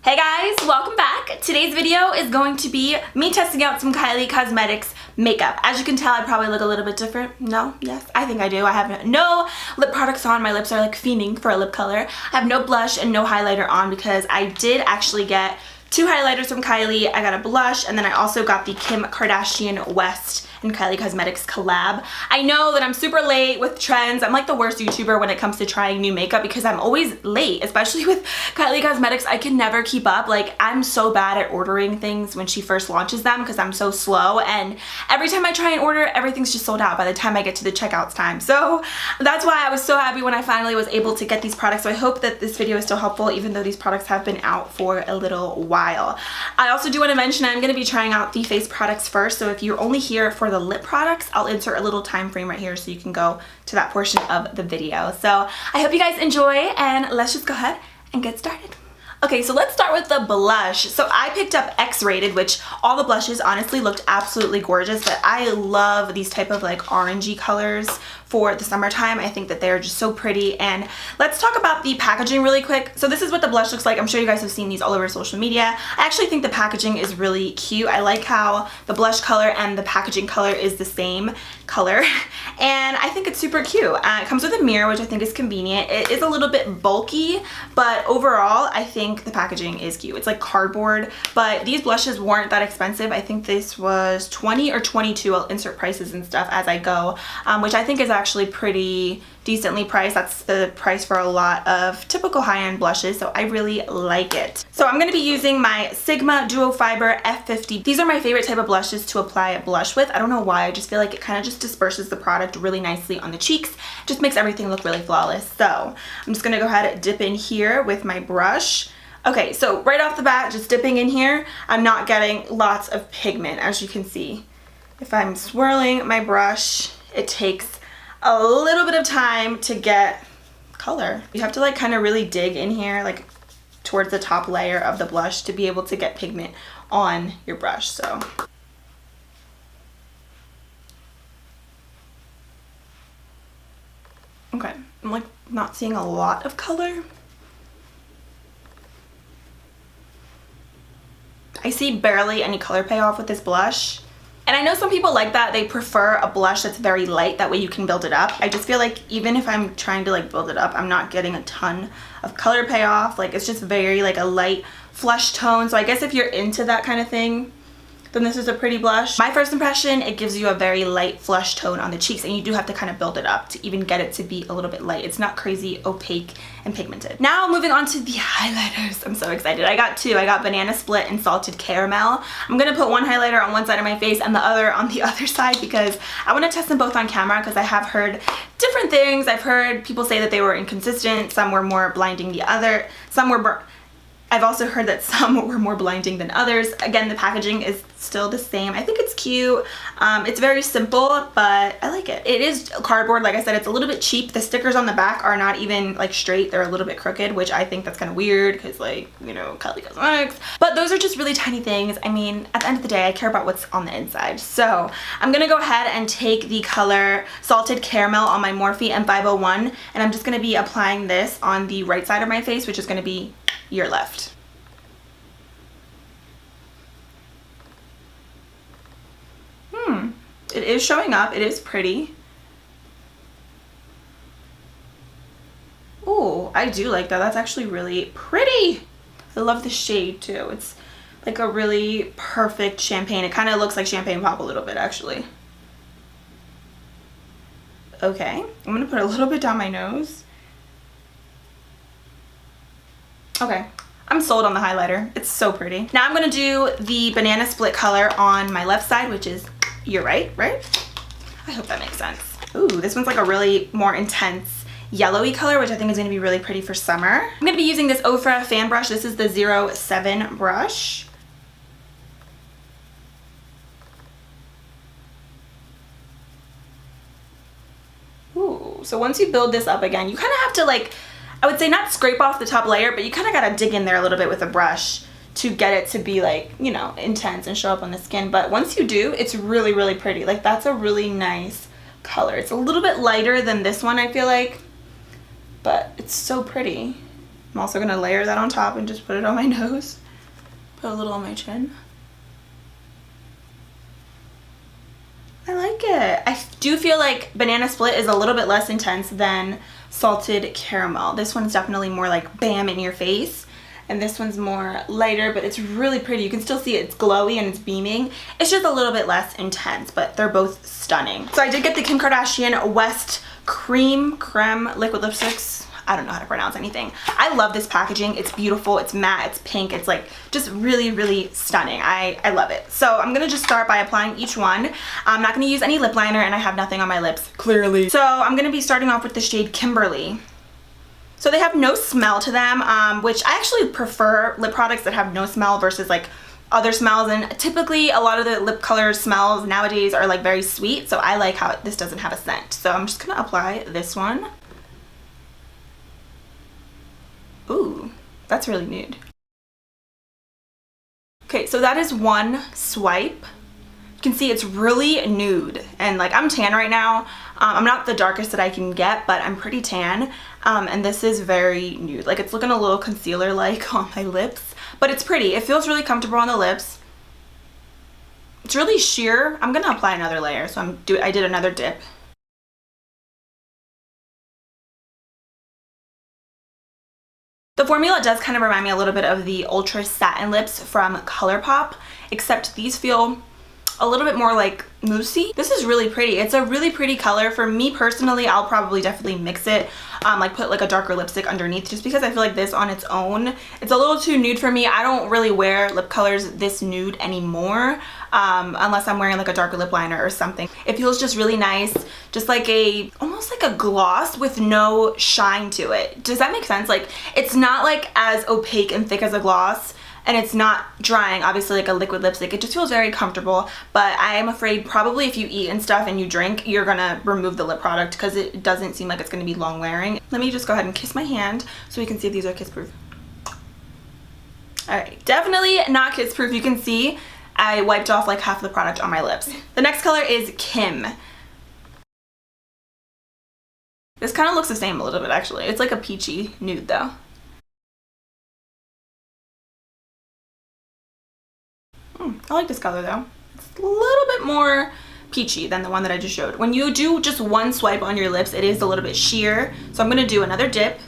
Hey guys, welcome back. Today's video is going to be me testing out some Kylie Cosmetics makeup. As you can tell, I probably look a little bit different. No? Yes? I think I do. I have no lip products on. My lips are like fiending for a lip color. I have no blush and no highlighter on because I did actually get two highlighters from Kylie. I got a blush and then I also got the Kim Kardashian West and Kylie Cosmetics collab. I know that I'm super late with trends. I'm like the worst YouTuber when it comes to trying new makeup because I'm always late, especially with Kylie Cosmetics. I can never keep up. Like, I'm so bad at ordering things when she first launches them because I'm so slow, and every time I try and order, everything's just sold out by the time I get to the checkouts time. So that's why I was so happy when I finally was able to get these products. So I hope that this video is still helpful even though these products have been out for a little while. I also do want to mention I'm going to be trying out the face products first, so if you're only here for the lip products, I'll insert a little time frame right here so you can go to that portion of the video. So I hope you guys enjoy, and let's just go ahead and get started. Okay, so let's start with the blush. So I picked up X-Rated, which all the blushes honestly looked absolutely gorgeous, but I love these type of like orangey colors for the summertime. I think that they're just so pretty. And let's talk about the packaging really quick. So this is what the blush looks like. I'm sure you guys have seen these all over social media. I actually think the packaging is really cute. I like how the blush color and the packaging color is the same color, and I think it's super cute. It comes with a mirror, which I think is convenient. It is a little bit bulky, but overall I think the packaging is cute. It's like cardboard, but these blushes weren't that expensive. I think this was 20 or 22. I'll insert prices and stuff as I go, which I think is actually pretty decently priced. That's the price for a lot of typical high-end blushes, so I really like it. So I'm going to be using my Sigma Duo Fiber F50. These are my favorite type of blushes to apply a blush with. I don't know why, I just feel like it kind of just disperses the product really nicely on the cheeks. Just makes everything look really flawless. So I'm just going to go ahead and dip in here with my brush. Okay, so right off the bat, just dipping in here, I'm not getting lots of pigment, as you can see. If I'm swirling my brush, it takes a little bit of time to get color. You have to like kind of really dig in here, like towards the top layer of the blush, to be able to get pigment on your brush. So okay, I'm like not seeing a lot of color. I see barely any color payoff with this blush. And I know some people like that. They prefer a blush that's very light, that way you can build it up. I just feel like even if I'm trying to like build it up, I'm not getting a ton of color payoff. Like, it's just very like a light flush tone. So I guess if you're into that kind of thing, then this is a pretty blush. My first impression, it gives you a very light flush tone on the cheeks, and you do have to kind of build it up to even get it to be a little bit light. It's not crazy opaque and pigmented. Now moving on to the highlighters. I'm so excited. I got two. I got Banana Split and Salted Caramel. I'm gonna put one highlighter on one side of my face and the other on the other side because I want to test them both on camera, because I have heard different things. I've heard people say that they were inconsistent. Some were more blinding the other. Some were I've also heard that some were more blinding than others. Again, the packaging is still the same. I think it's cute. It's very simple, but I like it. It is cardboard. Like I said, it's a little bit cheap. The stickers on the back are not even like straight. They're a little bit crooked, which I think that's kind of weird because, like, you know, Kylie Cosmetics. But those are just really tiny things. I mean, at the end of the day, I care about what's on the inside. So I'm going to go ahead and take the color Salted Caramel on my Morphe M501, and I'm just going to be applying this on the right side of my face, which is going to be your left. It is showing up. It is pretty. Oh, I do like that. That's actually really pretty. I love the shade too. It's like a really perfect champagne. It kind of looks like champagne pop a little bit, actually. Okay, I'm gonna put a little bit down my nose. Okay, I'm sold on the highlighter. It's so pretty. Now I'm gonna do the Banana Split color on my left side, which is your right? I hope that makes sense. Ooh, this one's like a really more intense yellowy color, which I think is gonna be really pretty for summer. I'm gonna be using this Ofra fan brush. This is the 07 brush. Ooh, so once you build this up again, you kind of have to, like, I would say not scrape off the top layer, but you kind of got to dig in there a little bit with a brush to get it to be, like, you know, intense and show up on the skin. But once you do, it's really, really pretty. Like, that's a really nice color. It's a little bit lighter than this one, I feel like, but it's so pretty. I'm also gonna layer that on top and just put it on my nose. Put a little on my chin. I like it. I do feel like Banana Split is a little bit less intense than Salted Caramel. This one's definitely more like bam in your face. And this one's more lighter, but it's really pretty. You can still see it's glowy and it's beaming. It's just a little bit less intense, but they're both stunning. So I did get the Kim Kardashian West Creme liquid lipsticks. I don't know how to pronounce anything. I love this packaging. It's beautiful, it's matte, it's pink, it's like just really, really stunning. I love it. So I'm gonna just start by applying each one. I'm not gonna use any lip liner and I have nothing on my lips, clearly. So I'm gonna be starting off with the shade Kimberly. So they have no smell to them, which I actually prefer lip products that have no smell versus like other smells, and typically a lot of the lip color smells nowadays are like very sweet, so I like how this doesn't have a scent. So I'm just gonna apply this one. Ooh, that's really nude. Okay, so that is one swipe. You can see it's really nude, and like I'm tan right now. I'm not the darkest that I can get, but I'm pretty tan, and this is very nude. Like it's looking a little concealer-like on my lips, but it's pretty. It feels really comfortable on the lips. It's really sheer. I'm gonna apply another layer, so I did another dip. The formula does kind of remind me a little bit of the Ultra Satin Lips from ColourPop, except these feel a little bit more like moussey. This is really pretty. It's a really pretty color. For me personally, I'll probably definitely mix it, like put like a darker lipstick underneath, just because I feel like this on its own, it's a little too nude for me. I don't really wear lip colors this nude anymore, unless I'm wearing like a darker lip liner or something. It feels just really nice, just like almost like a gloss with no shine to it. Does that make sense? Like it's not like as opaque and thick as a gloss, and it's not drying obviously like a liquid lipstick. It just feels very comfortable, but I am afraid probably if you eat and stuff and you drink, you're gonna remove the lip product because it doesn't seem like it's gonna be long wearing. Let me just go ahead and kiss my hand so we can see if these are kiss proof. All right, definitely not kiss proof. You can see I wiped off like half the product on my lips. The next color is Kim. This kind of looks the same a little bit actually. It's like a peachy nude though. I like this color though. It's a little bit more peachy than the one that I just showed. When you do just one swipe on your lips, it is a little bit sheer. So I'm gonna do another dip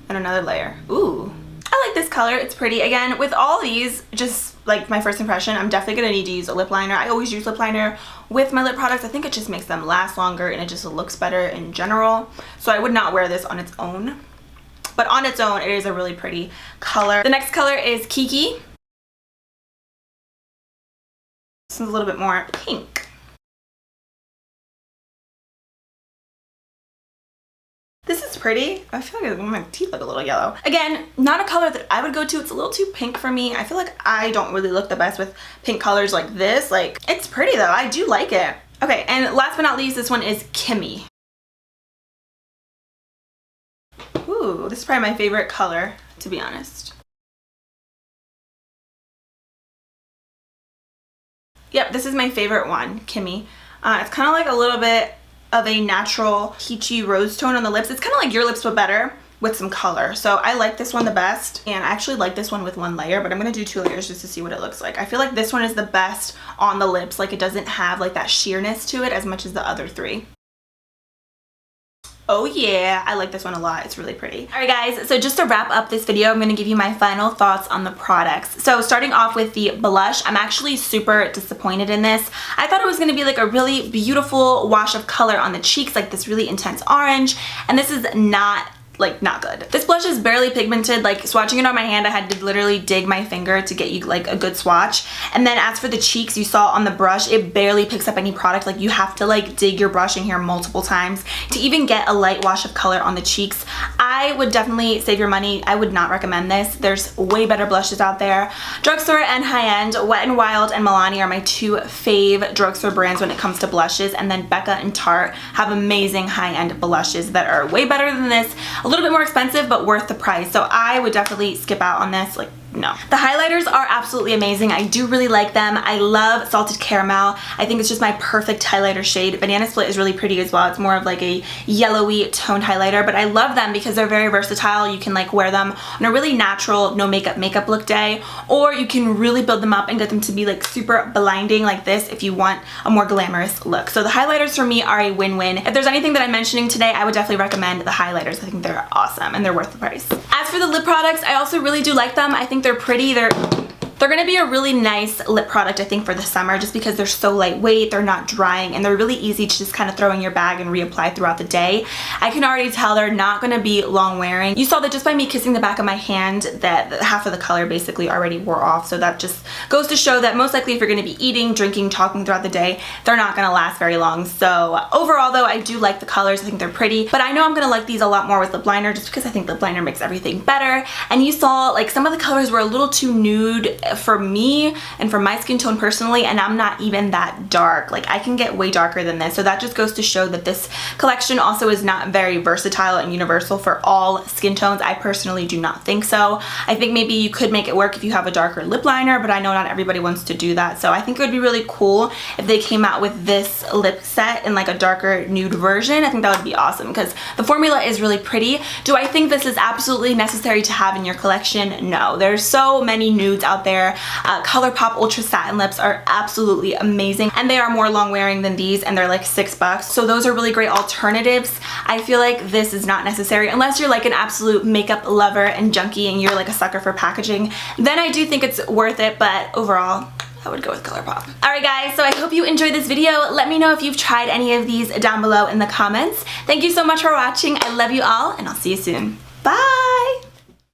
and another layer. Ooh, I like this color. It's pretty. Again, with all these, just like my first impression, I'm definitely gonna need to use a lip liner. I always use lip liner with my lip products. I think it just makes them last longer and it just looks better in general. So I would not wear this on its own. But on its own, it is a really pretty color. The next color is Kiki. This is a little bit more pink. This is pretty. I feel like my teeth look a little yellow. Again, not a color that I would go to. It's a little too pink for me. I feel like I don't really look the best with pink colors like this. Like, it's pretty though. I do like it. Okay, and last but not least, this one is Kimmy. Ooh, this is probably my favorite color, to be honest. Yep, this is my favorite one, Kimmy. It's kind of like a little bit of a natural peachy rose tone on the lips. It's kind of like your lips but better with some color. So I like this one the best, and I actually like this one with one layer, but I'm gonna do 2 layers just to see what it looks like. I feel like this one is the best on the lips. Like it doesn't have like that sheerness to it as much as the other 3. Oh yeah, I like this one a lot. It's really pretty. All right guys, so just to wrap up this video, I'm gonna give you my final thoughts on the products. So starting off with the blush, I'm actually super disappointed in this. I thought it was gonna be like a really beautiful wash of color on the cheeks, like this really intense orange, and this is not good. This blush is barely pigmented. Like swatching it on my hand, I had to literally dig my finger to get you like a good swatch. And then as for the cheeks, you saw on the brush, it barely picks up any product. Like you have to like dig your brush in here multiple times to even get a light wash of color on the cheeks. I would definitely save your money. I would not recommend this. There's way better blushes out there. Drugstore and high-end, Wet n Wild and Milani are my 2 fave drugstore brands when it comes to blushes. And then Becca and Tarte have amazing high-end blushes that are way better than this. A little bit more expensive, but worth the price. So I would definitely skip out on this. Like no. The highlighters are absolutely amazing. I do really like them. I love Salted Caramel. I think it's just my perfect highlighter shade. Banana Split is really pretty as well. It's more of like a yellowy toned highlighter, but I love them because they're very versatile. You can like wear them on a really natural, no makeup look day, or you can really build them up and get them to be like super blinding like this if you want a more glamorous look. So the highlighters for me are a win-win. If there's anything that I'm mentioning today, I would definitely recommend the highlighters. I think they're awesome and they're worth the price. As for the lip products, I also really do like them. I think they're pretty. They're gonna be a really nice lip product, I think, for the summer, just because they're so lightweight, they're not drying, and they're really easy to just kind of throw in your bag and reapply throughout the day. I can already tell they're not gonna be long wearing. You saw that just by me kissing the back of my hand that half of the color basically already wore off, so that just goes to show that most likely if you're gonna be eating, drinking, talking throughout the day, they're not gonna last very long. So overall though, I do like the colors. I think they're pretty, but I know I'm gonna like these a lot more with lip liner just because I think lip liner makes everything better. And you saw like some of the colors were a little too nude for me and for my skin tone personally, and I'm not even that dark. Like I can get way darker than this, so that just goes to show that this collection also is not very versatile and universal for all skin tones. I personally do not think so. I think maybe you could make it work if you have a darker lip liner, but I know not everybody wants to do that. So I think it would be really cool if they came out with this lip set in like a darker nude version. I think that would be awesome because the formula is really pretty. Do I think this is absolutely necessary to have in your collection? No. There's so many nudes out there. ColourPop Ultra Satin Lips are absolutely amazing, and they are more long wearing than these, and they're like $6, so those are really great alternatives. I feel like this is not necessary unless you're like an absolute makeup lover and junkie and you're like a sucker for packaging. Then I do think it's worth it, but overall I would go with ColourPop. Alright guys, so I hope you enjoyed this video. Let me know if you've tried any of these down below in the comments. Thank you so much for watching. I love you all, and I'll see you soon. Bye!